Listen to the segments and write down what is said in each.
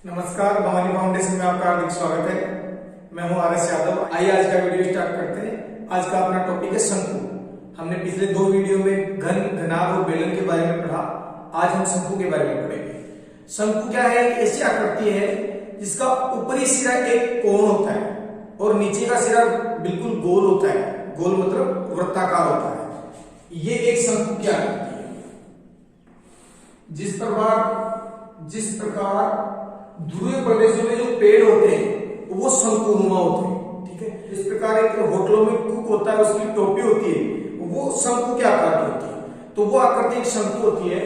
नमस्कार, भवानी फाउंडेशन में आपका हार्दिक स्वागत है। मैं हूं आर एस यादव। आइए आज का वीडियो स्टार्ट करते हैं। आज का अपना टॉपिक है शंकु। हमने पिछले दो वीडियो में घन, घनाभ और बेलन के बारे में पढ़ा। आज हम शंकु के बारे में पढ़ेंगे। शंकु क्या है? एक ऐसी आकृति है जिसका ऊपरी सिरा एक कोण होता है और नीचे का सिरा बिल्कुल गोल होता है। गोल मतलब वृत्ताकार होता है। ये एक शंकु की आकृति है। जिस प्रकार ध्रुवीय प्रदेशों में जो पेड़ होते हैं वो शंकुनुमा होते हैं। ठीक है, इस प्रकार एक होटलों में कुक होता है, उसकी टोपी होती है, वो शंकु के आकार की होती है। तो वो आकृति एक शंकु होती है।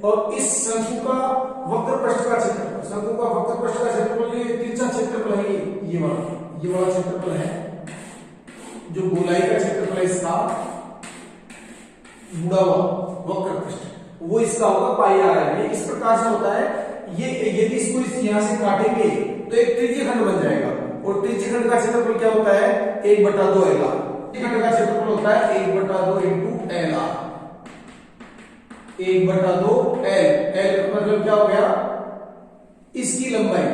और इस शंकु का वक्र पृष्ठ का क्षेत्रफल, शंकु का वक्र पृष्ठ का क्षेत्रफल, ये तिरछा क्षेत्रफल है, ये वाला क्षेत्रफल है। जो गोलाई का क्षेत्रफल है इसका मुड़ा हुआ वक्र पृष्ठ, वो इसका होगा पाई आर है। इस प्रकार से होता है। ये यदि इसको यहां से काटेंगे तो एक त्रिज्यखंड बन जाएगा। और त्रिज्यखंड का क्षेत्रफल क्या होता है? 1/2 एल आर। त्रिज्यखंड का क्षेत्रफल होता है 1/2 into L R. 1/2 L. L मतलब क्या हो गया? इसकी लंबाई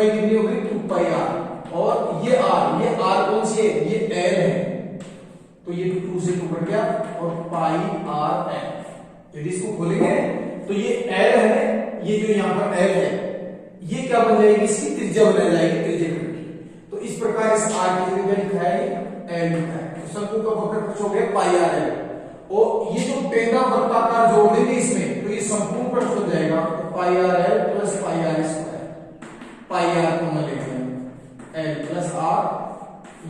कितनी हो गई? 2 पाई आर। और ये आर कौन सी है? ये एल है। तो ये 2 से 2 कट गया और पाई आर एल। यदि इसको खोलेंगे तो ये एल है, ये जो यहां पर एल है, ये क्या बन जाएगी? इसकी त्रिज्या बन जाएगी, त्रिज्यखंड की। तो इस प्रकार इस आर की त्रिज्या लिखा है, एल लिखा है। तो शंकु का वक्र पृष्ठ हो गया पाई आर एल। और ये जो पेंदा वृत्ताकार जोड़ देंगे इसमें, तो ये संपूर्ण पृष्ठ हो जाएगा। तो pi R L plus pi R square. Pi R को मैं लिख देंगे एल प्लस आर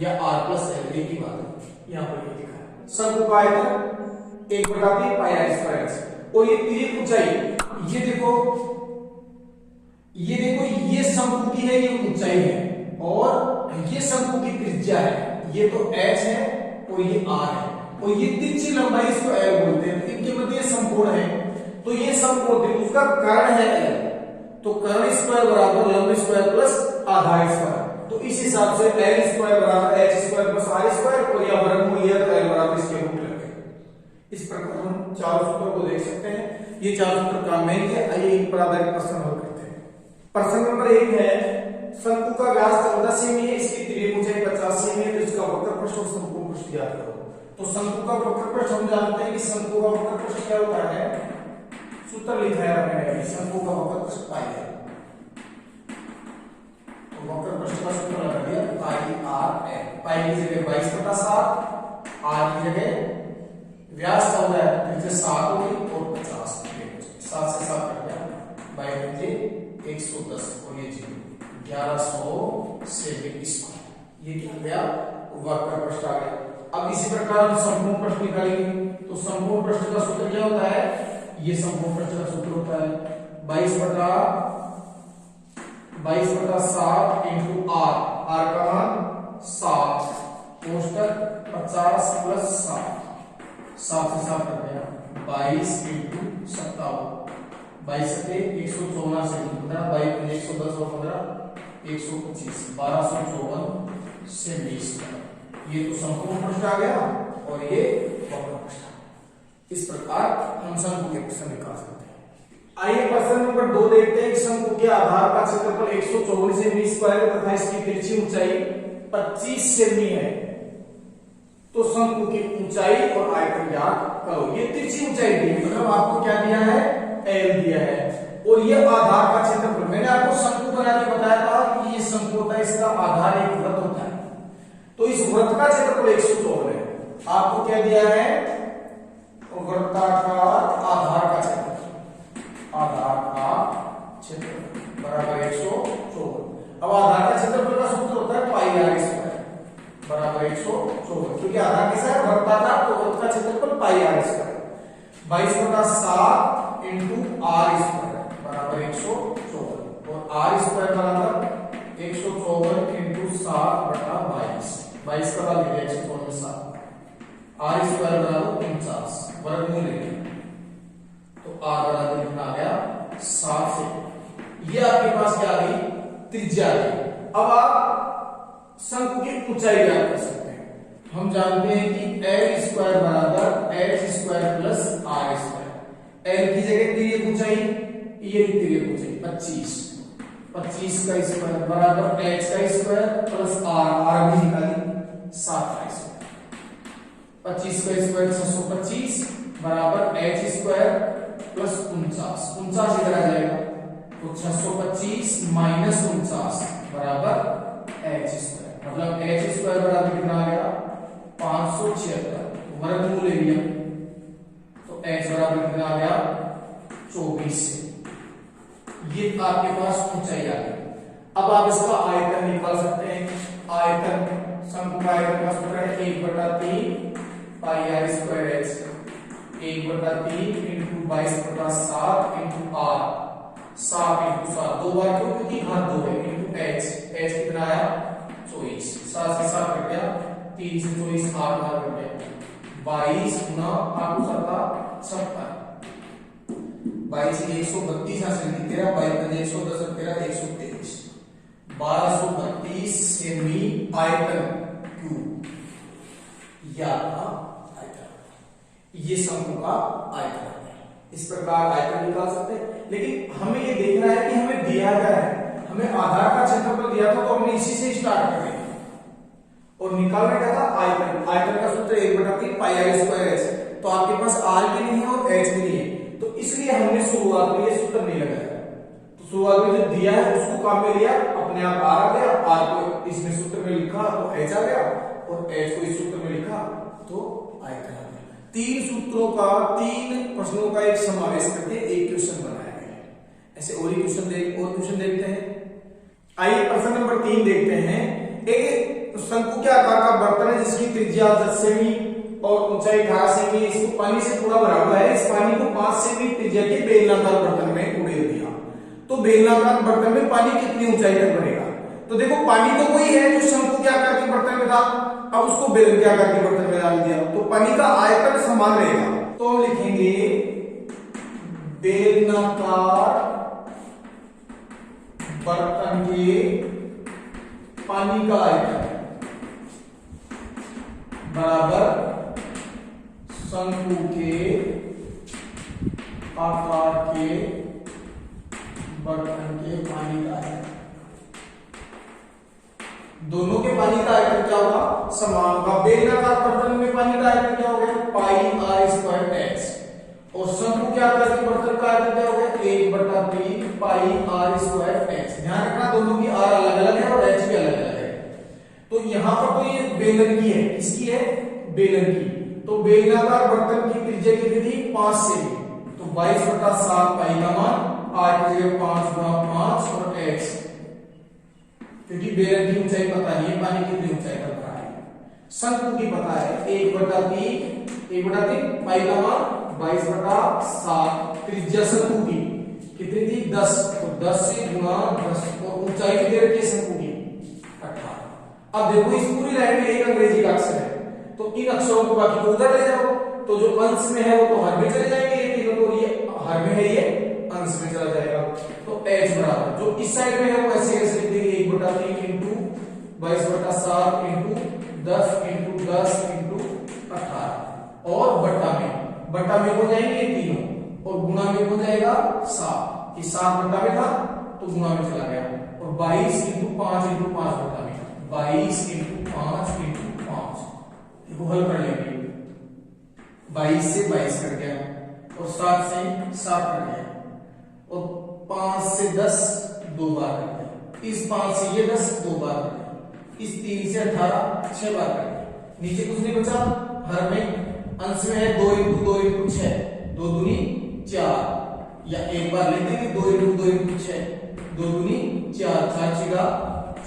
या आर प्लस एल, एक ही बात है। यहां पर ये लिखा है। शंकु का आयतन 1/3 पाई आर स्क्वायर। और ये तिर्यक ऊंचाई, ये देखो ये शंकु की है, ये ऊंचाई है। और ये शंकु की त्रिज्या है, ये तो h है और ये r है। और ये तिरछी लंबाई इसको l बोलते हैं। इनके मध्य समकोण है, तो ये समकोण है, उसका कर्ण है l। तो कर्ण स्क्वायर बराबर लंब स्क्वायर प्लस आधार स्क्वायर। तो इस हिसाब से l स्क्वायर बराबर h square plus r square. और यह वर्गमूल लिया तो l बराबर इसके रूट लग गए। इस प्रकार हम चारों सूत्रों को देख सकते हैं। ये चारों सूत्र काम में है। आइए एक पर आधारित प्रश्न हल करते हैं। प्रश्न नंबर 1 है, शंकु का व्यास 14 सेमी है, इसकी तिर्यक ऊंचाई 50 सेमी है, तो इसका वक्र पृष्ठ और संपूर्ण पृष्ठ ज्ञात करो। तो शंकु का वक्र पृष्ठ हम जानते हैं कि शंकु का वक्र पृष्ठ क्या होता है? सूत्र लिखा है मैंने, शंकु का वक्र पृष्ठ पाई है। तो वक्र पृष्ठ का सूत्र लगा दिया पाई आर एल। पाई की जगह 22/7, आर की जगह व्यास का होता है त्रिज्या 7 होगी और 50 7 से 7 कट गया, बाई त्रिज्या 110 और ये 1100 सेमी स्क्वायर। ये क्या गया? वक्र पृष्ठ आ गया। अब इसी प्रकार हम संपूर्ण पृष्ठ निकालेंगे। तो संपूर्ण पृष्ठ का सूत्र क्या होता है? ये संपूर्ण पृष्ठ का सूत्र होता है 22/7 इंटू आर। आर का मान 7, कोष्टक 50 प्लस 7, 7 से 7 कर गया 22 इंटू 57। 22 से 114 से 15, 22 110 और 15 125, 1254 सेमी स्क्वायर। ये तो संपूर्ण पृष्ठ आ गया और ये वक्र पृष्ठ। इस प्रकार हम शंकु के प्रश्न निकाल सकते हैं। आइए प्रश्न नंबर 2 देखते हैं। शंकु के आधार का क्षेत्रफल 154 सेमी स्क्वायर तथा इसकी तिरछी ऊंचाई 25 सेमी है। तो शंकु की ऊंचाई और आयतन ज्ञात करो। ये तिरछी ऊंचाई दी, मतलब आपको क्या दिया है? एल दिया है। और ये आधार का क्षेत्रफल, मैंने आपको शंकु बना के बताया था कि ये शंकु होता है, इसका आधार एक वृत्त होता है। तो इस वृत्त का क्षेत्रफल 154 है। आपको क्या दिया है? वृत्ताकार आधार का क्षेत्रफल। आधार का क्षेत्रफल बराबर 154। अब आधार का क्षेत्रफल का सूत्र होता है पाई आर स्क्वायर बराबर 154। क्योंकि आधार कैसा है? वृत्ताकार, तो वृत्त का क्षेत्रफल pi R square. 22/7 into R square बराबर 154। और आर स्क्वायर बराबर 154 इंटू 7/22। 22 का मान लिया 154 में 7। आर स्क्वायर बराबर 49, वर्गमूल लेंगे तो आर बराबर कितना आ गया? 7 से। ये आपके पास क्या आ गई? त्रिज्या आ गई। अब आप शंकु की ऊंचाई ज्ञात कर सकते हैं। हम जानते हैं कि एल स्क्वायर बराबर H square plus R square. L की जगह तिर्यक ऊंचाई 25 का स्क्वायर बराबर h का स्क्वायर प्लस r भी निकाली 7 का स्क्वायर। 25 का स्क्वायर 625 बराबर h स्क्वायर प्लस 49 इधर आ जाएगा तो 625 माइनस 49 बराबर h स्क्वायर, मतलब h स्क्वायर बराबर कितना आ गया 576, वर्गमूल ले लिया तो h बराबर कितना आ गया 24 से। ये आपके पास ऊंचाई आ गई। अब आप इसका आयतन निकाल सकते हैं। आयतन शंकु का आयतन का सूत्र है 1/3 पाई r square h, 1/3 into 22/7 into r, 7 into 7 दो बार क्यों, क्योंकि घात 2 है, इंटू h कितना आया 24, 7 से 7 कट गया, 3 से 24 8 बार कट गया, 22 गुना 8 56, 22 132 हासिल की 13, 22 110 13 123, 1232 सेमी आयतन क्यूब या आयतन। ये शंकु का आयतन है। इस प्रकार आयतन निकाल सकते हैं, लेकिन हमें ये देखना है कि हमें दिया क्या है। हमें आधार का क्षेत्रफल दिया था तो हमने इसी से स्टार्ट कर दिया और निकालना क्या था आयतन। आयतन का सूत्र 1/3 पाई r स्क्वायर h, तो आपके पास r भी नहीं है और h भी नहीं है, तो इसलिए हमने शुरुआत में ये सूत्र नहीं लगाया। तो शुरुआत में जो दिया है उसको काम में लिया, अपने आप r आ गया, r को इसमें सूत्र में लिखा तो h आ गया और h को इस सूत्र में लिखा तो आयतन आ गया। 3 सूत्रों का 3 प्रश्नों का एक समावेश करके एक क्वेश्चन बनाया गया है। ऐसे और क्वेश्चन देखते हैं। आइए प्रश्न नंबर 3 देखते हैं। एक शंकु के आकार का बर्तन है जिसकी त्रिज्या 10 सेमी और ऊंचाई 18 सेमी, इसको पानी से पूरा भरा हुआ है। इस पानी को 5 सेमी त्रिज्या के बेलनाकार बर्तन में उड़ेल दिया, तो बेलनाकार बर्तन में पानी कितनी ऊंचाई तक भरेगा। तो देखो पानी तो वही है जो शंकु के आकार के बर्तन में था, अब उसको बेलन के आकार के बर्तन में डाल दिया तो पानी का आयतन समान रहेगा। तो हम लिखेंगे बेलनाकार बर्तन के पानी का आयतन बराबर शंकु के आकार के बर्तन के पानी का आयतन। दोनों के पानी का आयतन क्या होगा समान होगा। बेलनाकार बर्तन में पानी का आयतन क्या हो गया पाई r स्क्वायर h, और शंकु के आकार के बर्तन का आयतन क्या हो गया 1/3 पाई r स्क्वायर h। ध्यान रखना दोनों की r अलग अलग है और h भी अलग अलग है। तो यहां पर तो ये बेलन की है, किसकी है बेलन की। तो बेलनाकार बर्तन की त्रिज्या कितनी थी 5 सेमी, तो 22/7 पाई का मान r की जगह 5 गुना 5 और h, क्योंकि बेलन की ऊंचाई पता नहीं है पानी कितनी ऊंचाई तक रहा है। शंकु की पता है 1/3 पाई का मान 22/7, त्रिज्या शंकु की कितनी थी 10, तो 10 से गुना 10 और ऊंचाई कितनी रखी है शंकु की 18। अब देखो इस पूरी लाइन में एक अंग्रेजी का अक्षर है, तो इन अक्षरों को बाकी को उधर ले जाओ, तो जो अंश में है वो तो हर में चले जाएंगे, ये तीनों तो ये हर में है ये अंश में चला जाएगा। तो h बराबर जो इस साइड में है वो ऐसे कैसे लिख देंगे 1/3 इंटू 22/7 इंटू 10 इंटू 10 इंटू 18, और बटा में हो जाएंगे ये तीनों और गुणा में हो जाएगा 7, ये 7 बटा में था तो गुणा में चला गया, और 22 इंटू 5 इंटू 5 बटा में 22 इंटू 5 इंटू 5, इसको हल कर लेंगे। 22 से 22 कट गया और 7 से 7 कट गया और 5 से 10 2 बार कट गया, इस 5 से ये 10 2 बार कट गया, इस 3 से 18 6 बार कट गया, नीचे कुछ नहीं बचा, हर में अंश में है 2 इंटू 2 इंटू 6 2 दूनी 4, या एक बार लेते हैं 2 इंटू 2 इंटू 6 2 दूनी 4 4 6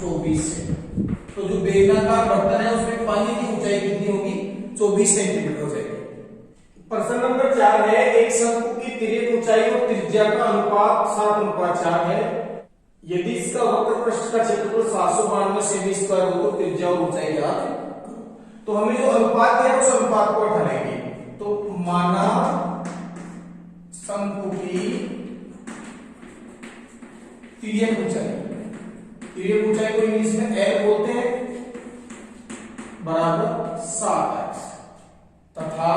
24 है। तो जो बेलनाकार बर्तन है उसमें पानी की ऊंचाई कितनी होगी 24 सेंटीमीटर हो जाएगी। प्रश्न नंबर 4 है एक शंकु की तिर्यक ऊंचाई और त्रिज्या का अनुपात 7:4 है। यदि इसका वक्र पृष्ठ का क्षेत्रफल 792 सेमी स्क्वायर हो तो त्रिज्या और ऊंचाई ज्ञात करो। तो हमें जो अनुपात दिया उस अनुपात को हटा लेंगे। तो माना शंकु की तिर्यक ऊंचाई को इंग्लिश में L बोलते हैं बराबर 7x तथा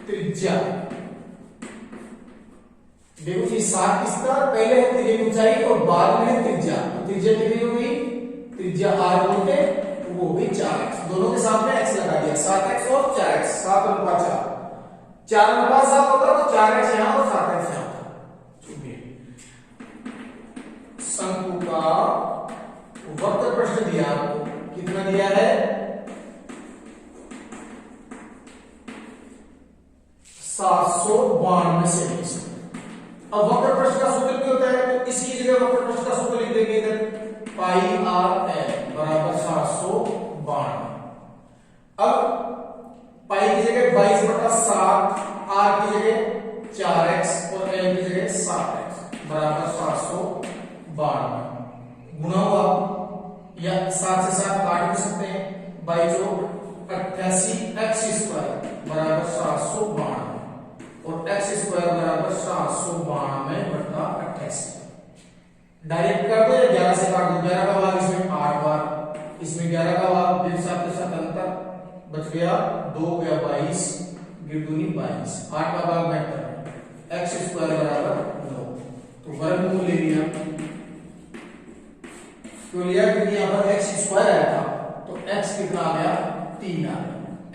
त्रिज्या देखो जी 7 किस तरह, पहले है त्रिज्या की ऊंचाई और बाद में है त्रिज्या। तो त्रिज्या कितनी हुई, त्रिज्या r बोलते वो हो गई 4x, दोनों के सामने x लगा दिया, 7x और 4x, 7/4, 4/7 होता तो 4x यहां और 7x यहां। शंकु का वक्र प्रश्न दिया आपको, कितना दिया है 792 सेंटीमीटर। अब वक्र प्रश्न का सूत्र क्या होता है, तो इसकी जगह वक्र प्रश्न का सूत्र लिख देंगे इधर, पाई आर एल बराबर 792। अब पाई की जगह 22/7, आर की जगह 4x और एल की जगह 7x बराबर 792 गुना हुआ, या 7 से 7 काट भी सकते हैं, 88x² बराबर 792 और x² बराबर 792/88। डायरेक्ट कर दो या 11 से काट दो, 11 का भाग इसमें 8 बार, इसमें 11 का भाग, फिर 7 के साथ अंतर बच गया 2 गया 22, गिरदूनी 22, 8 का भाग 72, x² बराबर 9। तो वर्गमूल ले लिया, तो लिया क्योंकि यहाँ पर x² आया था, तो x कितना आ गया 3 आ गया,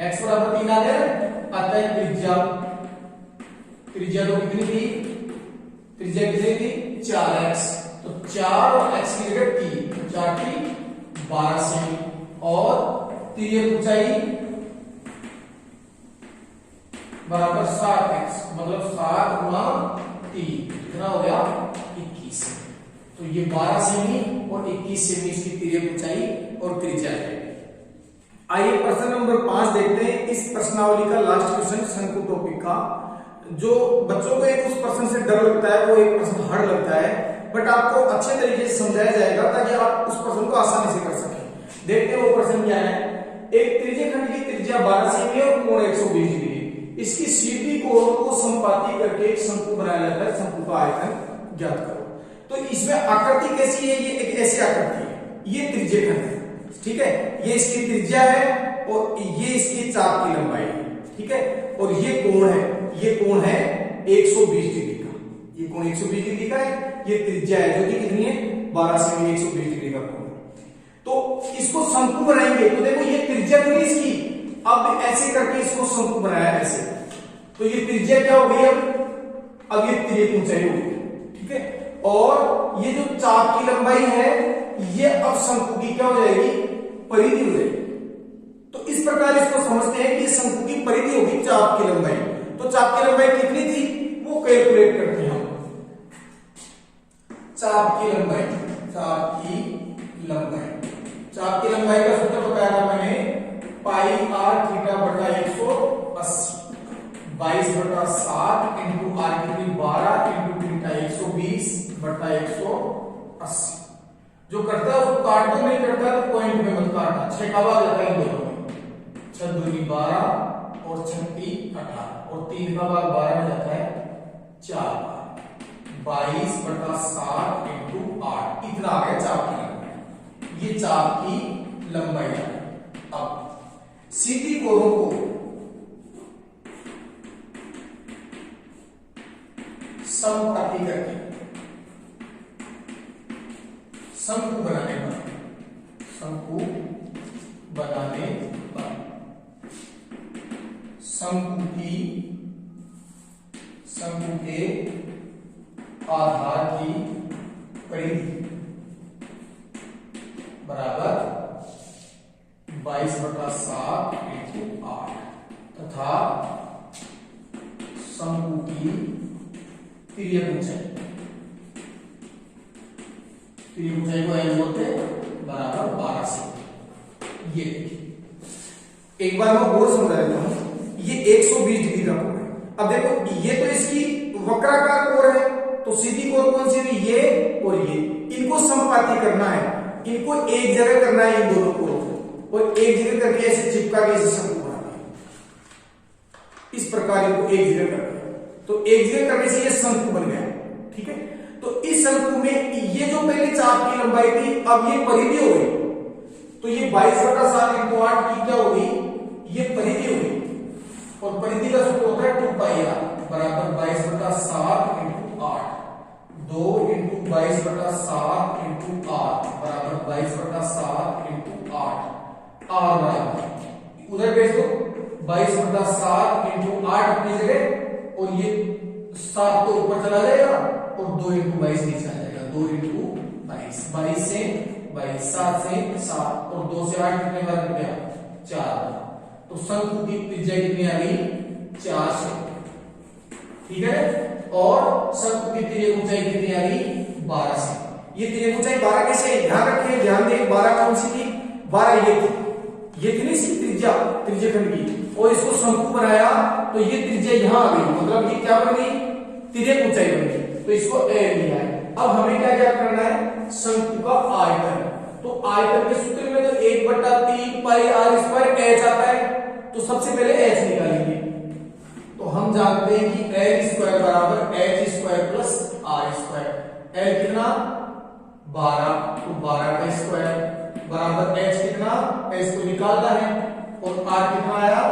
x बराबर 3 आ गया। अतः त्रिज्या तो कितनी थी, त्रिज्या कितनी थी 4x, तो 4 और x की जगह 3, तो 4 3 12 सेमी, और त्रिज्या ऊंचाई बराबर 7x, मतलब 7 गुना 3 कितना हो गया 21। तो ये 12 सेमी और 21 सेमी इसकी त्रिज्या ऊंचाई और त्रिज्या है। आइए प्रश्न नंबर 5 देखते हैं। इस प्रश्नावली का लास्ट क्वेश्चन शंकु टॉपिक का, जो बच्चों को एक उस प्रश्न से डर लगता है, वो एक प्रश्न हार्ड लगता है, बट आपको अच्छे तरीके से समझाया जाएगा ताकि आप उस प्रश्न को आसानी से कर सकें। देखते हैं वो प्रश्न क्या है। एक त्रिज्यखंड की त्रिज्या 12 सेमी और कोण 120 डिग्री, इसकी सीधी कोण को संपाती करके एक शंकु बनाया जाता है, शंकु का आयतन ज्ञात करो। तो इसमें आकृति कैसी है, ये एक ऐसी आकृति है, ये त्रिज्यखंड है, ठीक है, ये इसकी त्रिज्या है और ये इसकी चाप की लंबाई है, ठीक है, और ये कोण है, ये कोण है 120 डिग्री का, ये कोण 120 डिग्री का है, ये त्रिज्या है जो कि कितनी है 12 सेमी, 120 डिग्री का कोण। तो इसको शंकु बनाएंगे, तो देखो ये त्रिज्या थी इसकी, अब ऐसे करके इसको शंकु बनाया ऐसे, तो ये त्रिज्या क्या हो गई, अब ये त्रिज्या ऊंचाई हो गई, ठीक है, और ये जो चाप की लंबाई है ये अब शंकु की क्या हो जाएगी, परिधि हो जाएगी। तो इस प्रकार इसको समझते हैं कि शंकु की परिधि होगी चाप की लंबाई। तो चाप की लंबाई कितनी थी वो कैलकुलेट करते हैं हम। चाप की लंबाई, चाप की लंबाई, चाप की लंबाई का सूत्र बताया था मैंने, पाई आर थीटा बटा 180, 22/7 इंटू आर की 12 इंटू थीटा 120 बटा 180। जो करता है उसको काट दो, नहीं करता तो पॉइंट में मत काटना, 6 का भाग लगता है इन दोनों में, 6 दूनी 12 और 6 3 18 और 3 का भाग 12 में जाता है 4 बार, 22/7 इंटू 8, इतना आ गया चाप की लंबाई। ये चाप की लंबाई है। अब सीधी कोणों को समपाती करके शंकु बनाने पर, शंकु बनाने पर शंकु के आधार की परिधि बराबर 22/7 इंटू 8 तथा शंकु की तिर्यक ऊंचाई, तिर्यक ऊंचाई को एल बोलते बराबर 12 से। ये देखिए एक बार मैं और समझा देता हूं, ये 120 डिग्री का कोण है। अब देखो ये तो इसकी वक्राकार कोण है, तो सीधी कोण कौन सी हुई, ये और ये, इनको समपाती करना है, इनको एक जगह करना है इन दोनों को, और एक जगह करके ऐसे चिपका के ऐसे शंकु बनाना है, इस प्रकार इनको एक जगह करना है। तो एक जगह करने से ये शंकु बन गया, ठीक है। तो इस शंकु में ये जो पहले चाप की लंबाई थी अब ये परिधि हो गई, तो ये 22/7 इंटू 8 की क्या होगी, ये परिधि होगी, और परिधि का सूत्र होता है 2 पाई आर बराबर 22/7 इंटू 8, 2 इंटू 22/7 इंटू 8 बराबर 22/7 इंटू 8 आर बराबर उधर भेज दो 22/7 इंटू 8 अपनी जगह और ये 7 तो ऊपर चला जाएगा और 2 इंटू 22 नीचे आ जाएगा 2 इंटू 22 22 से 22 7 से 7 और 2 से 8 कितने बार कट गया 4 बार। तो शंकु की त्रिज्या कितनी आ गई 4 से, ठीक है। और शंकु की तिर्यक ऊंचाई कितनी आ गई 12 से। ये तिर्यक ऊंचाई 12 कैसे है ध्यान रखिए, ध्यान दें 12 कौन सी थी 12 ये थी सी त्रिज्या त्रिज्यखंड की और इसको शंकु बनाया तो ये त्रिज्या यहां आ गई, मतलब ये क्या बन गई तिर्यक ऊंचाई बन गई, तो इसको ए लिया है। अब हमें क्या क्या करना है शंकु का आयतन, तो आयतन के सूत्र में तो 1/3 पाई आर स्क्वायर एच आता है, तो सबसे पहले एच निकालेंगे। तो हम जानते हैं कि एल स्क्वायर बराबर H square plus R square. L कितना 12, तो 12 का स्क्वायर बराबर एच कितना एच को निकालना है और आर कितना आया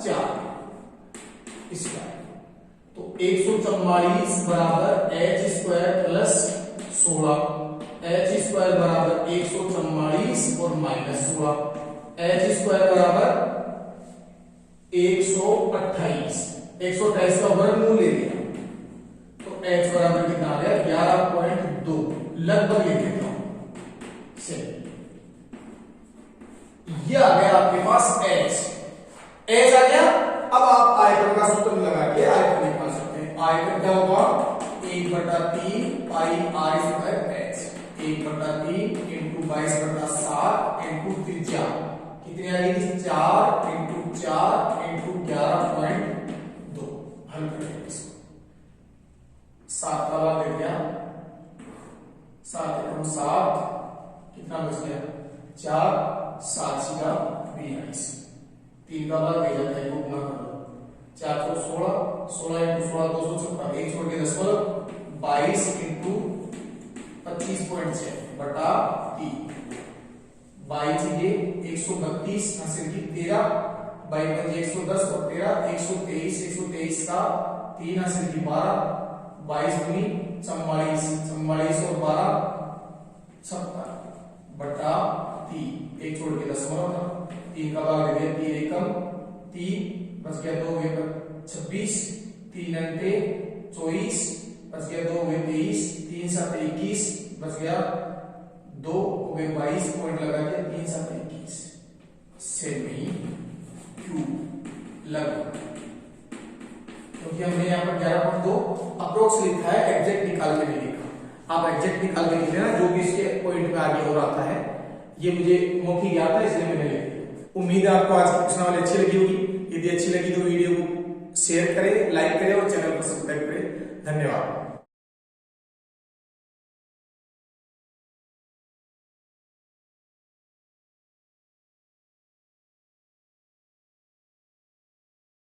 4 स्क्वायर, तो 144 बराबर H square plus 16, H square बराबर 144 और माइनस 16, एच स्क्वायर बराबर 128 का वर्गमूल ले लिया तो h बराबर कितना आ गया 11.2 लगभग ले लेता हूं से ये आ गया आपके पास h आ गया। अब आप आयतन का सूत्र लगा के आयतन निकाल सकते हैं। आयतन क्या होगा 1/3 pi R square h 1/3 into 22/7 into त्रिज्या कितनी आ गई 4 इंटू 4 इंटू 11.2 हल करेंगे इसको 7 का भाग दे दिया 7 एकम 7 कितना बच गया 4 7 का 22 3 का भाग दे जाता है को गुना कर दो 4 को 16 इंटू 16 256 1 छोड़ के 10 22 इंटू 25.6 बटा 3 22 ये 132 हासिल की 13 22 110 और 13 123 का 3 हासिल की 12 22 दूनी 44 और 12 56 बटा 3 1 छोड़ के 10 3 का भाग दे दिया 3 एकम 3 बच गया 2 एकम 26 3 अंटे 24 बच गया 2 23 3 7 21 बच गया 2 22 पॉइंट लगा के 3 7 21 सेमी क्यूब लगभग, क्योंकि हमने यहाँ पर 11.2 अप्रोक्स लिखा है, एग्जैक्ट निकाल के नहीं लिखा। आप एग्जैक्ट निकाल के लिख लेना जो भी इसके पॉइंट में आगे हो रहा है, ये मुझे मौखिक याद था इसलिए मैंने लिख दिया। उम्मीद है आपको आज की प्रश्नावली अच्छी लगी होगी। यदि अच्छी लगी तो वीडियो को शेयर करें, लाइक करें और